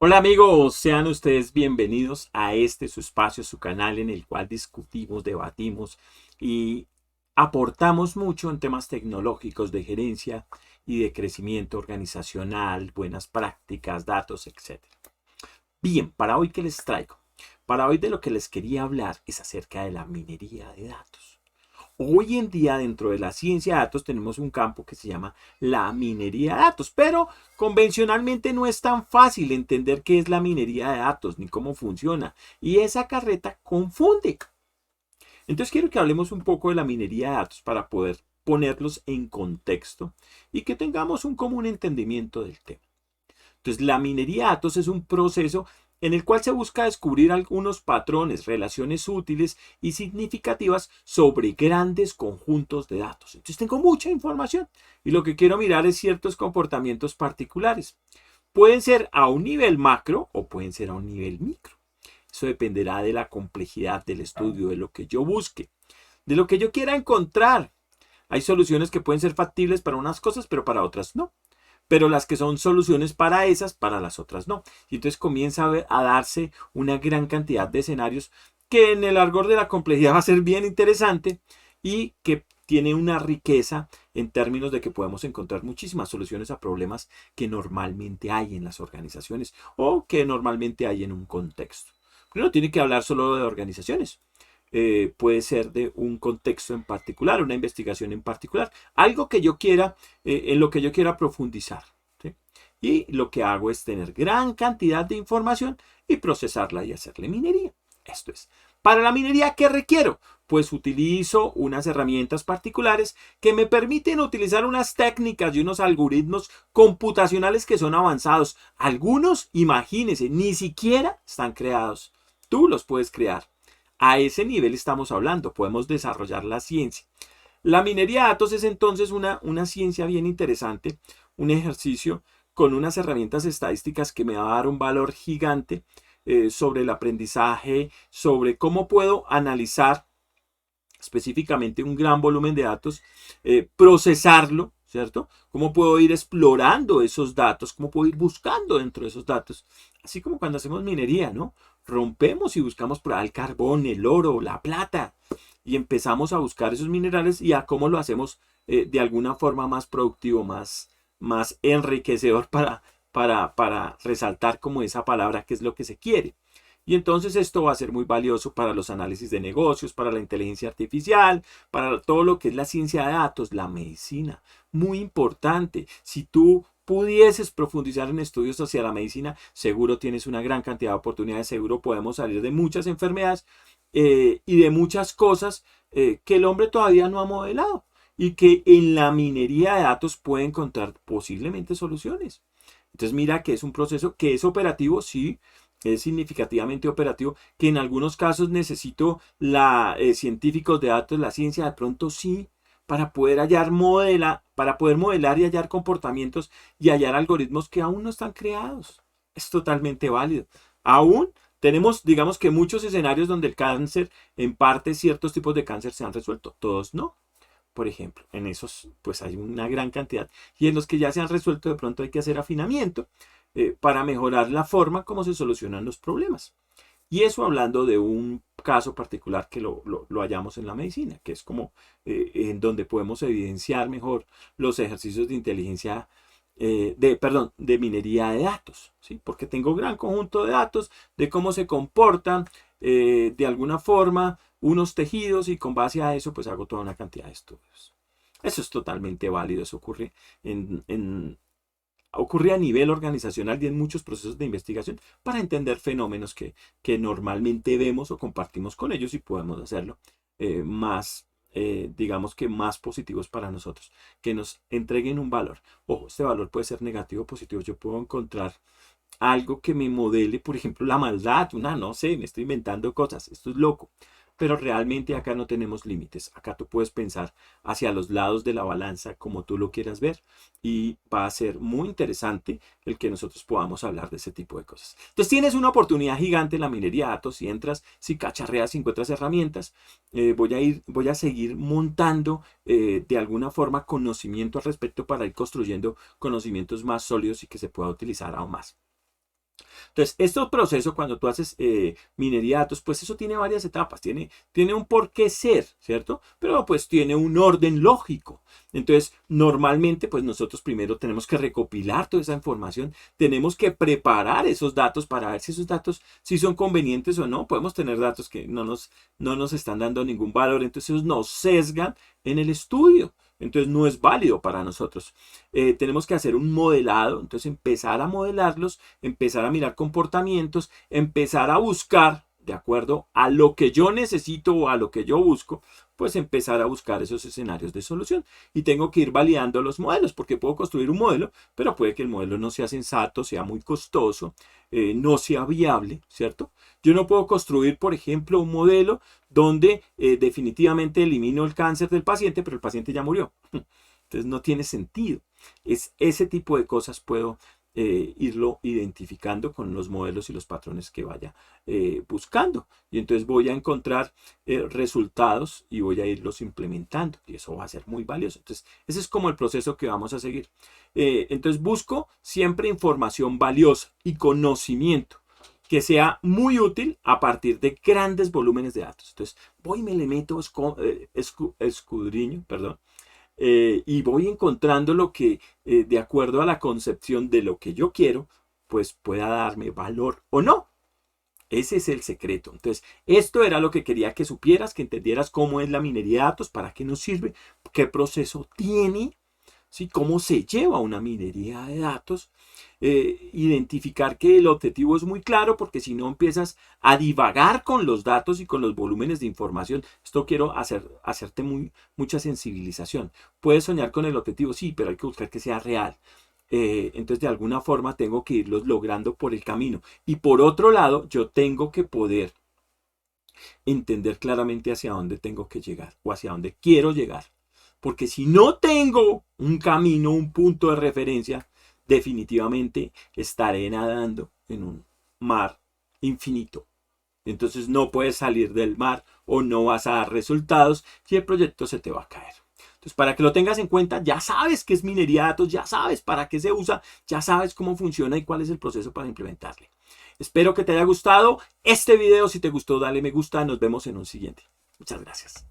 Hola amigos, sean ustedes bienvenidos a este su espacio, su canal en el cual discutimos, debatimos y aportamos mucho en temas tecnológicos de gerencia y de crecimiento organizacional, buenas prácticas, datos, etcétera. Bien, para hoy, ¿qué les traigo? Para hoy de lo que les quería hablar es acerca de la minería de datos. Hoy en día dentro de la ciencia de datos tenemos un campo que se llama la minería de datos, pero convencionalmente no es tan fácil entender qué es la minería de datos ni cómo funciona. Y esa carreta confunde. Entonces quiero que hablemos un poco de la minería de datos para poder ponerlos en contexto y que tengamos un común entendimiento del tema. Entonces, la minería de datos es un proceso en el cual se busca descubrir algunos patrones, relaciones útiles y significativas sobre grandes conjuntos de datos. Entonces, tengo mucha información y lo que quiero mirar es ciertos comportamientos particulares. Pueden ser a un nivel macro o pueden ser a un nivel micro. Eso dependerá de la complejidad del estudio, de lo que yo busque, de lo que yo quiera encontrar. Hay soluciones que pueden ser factibles para unas cosas, pero para otras no, pero las que son soluciones para esas, para las otras no. Y entonces comienza a darse una gran cantidad de escenarios que en el argor de la complejidad va a ser bien interesante y que tiene una riqueza en términos de que podemos encontrar muchísimas soluciones a problemas que normalmente hay en las organizaciones o que normalmente hay en un contexto. No tiene que hablar solo de organizaciones. Puede ser de un contexto en particular, una investigación en particular, algo que yo quiera, en lo que yo quiera profundizar. ¿Sí? Y lo que hago es tener gran cantidad de información y procesarla y hacerle minería. Esto es. Para la minería, ¿qué requiero? Pues utilizo unas herramientas particulares que me permiten utilizar unas técnicas y unos algoritmos computacionales que son avanzados. Algunos, imagínense, ni siquiera están creados. Tú los puedes crear. A ese nivel estamos hablando, podemos desarrollar la ciencia. La minería de datos es entonces una ciencia bien interesante, un ejercicio con unas herramientas estadísticas que me va a dar un valor gigante sobre el aprendizaje, sobre cómo puedo analizar específicamente un gran volumen de datos, procesarlo, ¿cierto? ¿Cómo puedo ir explorando esos datos? ¿Cómo puedo ir buscando dentro de esos datos? Así como cuando hacemos minería, ¿no? Rompemos y buscamos por ahí el carbón, el oro, la plata y empezamos a buscar esos minerales y a cómo lo hacemos de alguna forma más productivo, más enriquecedor para resaltar como esa palabra que es lo que se quiere. Y entonces esto va a ser muy valioso para los análisis de negocios, para la inteligencia artificial, para todo lo que es la ciencia de datos, la medicina. Muy importante. Si tú pudieses profundizar en estudios hacia la medicina, seguro tienes una gran cantidad de oportunidades, seguro podemos salir de muchas enfermedades y de muchas cosas que el hombre todavía no ha modelado y que en la minería de datos puede encontrar posiblemente soluciones. Entonces mira que es un proceso que es operativo, sí, es significativamente operativo, que en algunos casos necesito científicos de datos, la ciencia de pronto sí, para poder para poder modelar y hallar comportamientos y hallar algoritmos que aún no están creados. Es totalmente válido. Aún tenemos, digamos que muchos escenarios donde el cáncer, en parte ciertos tipos de cáncer se han resuelto, todos no. Por ejemplo, en esos pues hay una gran cantidad y en los que ya se han resuelto de pronto hay que hacer afinamiento para mejorar la forma como se solucionan los problemas. Y eso hablando de un caso particular que lo hallamos en la medicina, que es como en donde podemos evidenciar mejor los ejercicios de inteligencia, perdón, de minería de datos, ¿sí? Porque tengo gran conjunto de datos de cómo se comportan de alguna forma unos tejidos y con base a eso pues hago toda una cantidad de estudios. Eso es totalmente válido, eso ocurre a nivel organizacional y en muchos procesos de investigación para entender fenómenos que normalmente vemos o compartimos con ellos y podemos hacerlo digamos que más positivos para nosotros, que nos entreguen un valor. Ojo, este valor puede ser negativo o positivo. Yo puedo encontrar algo que me modele, por ejemplo, la maldad, no sé, me estoy inventando cosas, esto es loco. Pero realmente acá no tenemos límites. Acá tú puedes pensar hacia los lados de la balanza como tú lo quieras ver y va a ser muy interesante el que nosotros podamos hablar de ese tipo de cosas. Entonces tienes una oportunidad gigante en la minería de datos. Si entras, si cacharreas, si encuentras herramientas, voy a seguir montando de alguna forma conocimiento al respecto para ir construyendo conocimientos más sólidos y que se pueda utilizar aún más. Entonces, este proceso, cuando tú haces minería de datos, pues eso tiene varias etapas, tiene un por qué ser, ¿cierto? Pero pues tiene un orden lógico. Entonces, normalmente, pues nosotros primero tenemos que recopilar toda esa información, tenemos que preparar esos datos para ver si esos datos si son convenientes o no. Podemos tener datos que no nos están dando ningún valor, entonces nos sesgan en el estudio. Entonces no es válido para nosotros. Tenemos que hacer un modelado, entonces empezar a modelarlos, empezar a mirar comportamientos, empezar a buscar, de acuerdo a lo que yo necesito o a lo que yo busco, pues empezar a buscar esos escenarios de solución. Y tengo que ir validando los modelos, porque puedo construir un modelo, pero puede que el modelo no sea sensato, sea muy costoso, no sea viable, ¿cierto? Yo no puedo construir, por ejemplo, un modelo donde definitivamente elimino el cáncer del paciente, pero el paciente ya murió. Entonces no tiene sentido. Es ese tipo de cosas puedo irlo identificando con los modelos y los patrones que vaya buscando. Y entonces voy a encontrar resultados y voy a irlos implementando. Y eso va a ser muy valioso. Entonces, ese es como el proceso que vamos a seguir. Entonces, busco siempre información valiosa y conocimiento que sea muy útil a partir de grandes volúmenes de datos. Entonces, voy y me le meto, escudriño, perdón, y voy encontrando lo que, de acuerdo a la concepción de lo que yo quiero, pues pueda darme valor o no. Ese es el secreto. Entonces, esto era lo que quería que supieras, que entendieras cómo es la minería de datos, para qué nos sirve, qué proceso tiene, ¿sí? Cómo se lleva una minería de datos. Identificar que el objetivo es muy claro, porque si no empiezas a divagar con los datos y con los volúmenes de información. Esto quiero hacerte mucha sensibilización. Puedes soñar con el objetivo, sí, pero hay que buscar que sea real. Entonces, de alguna forma, tengo que irlos logrando por el camino. Y por otro lado, yo tengo que poder entender claramente hacia dónde tengo que llegar o hacia dónde quiero llegar. Porque si no tengo un camino, un punto de referencia, definitivamente estaré nadando en un mar infinito. Entonces no puedes salir del mar o no vas a dar resultados y el proyecto se te va a caer. Entonces, para que lo tengas en cuenta, ya sabes qué es minería de datos, ya sabes para qué se usa, ya sabes cómo funciona y cuál es el proceso para implementarle. Espero que te haya gustado este video. Si te gustó, dale me gusta. Nos vemos en un siguiente. Muchas gracias.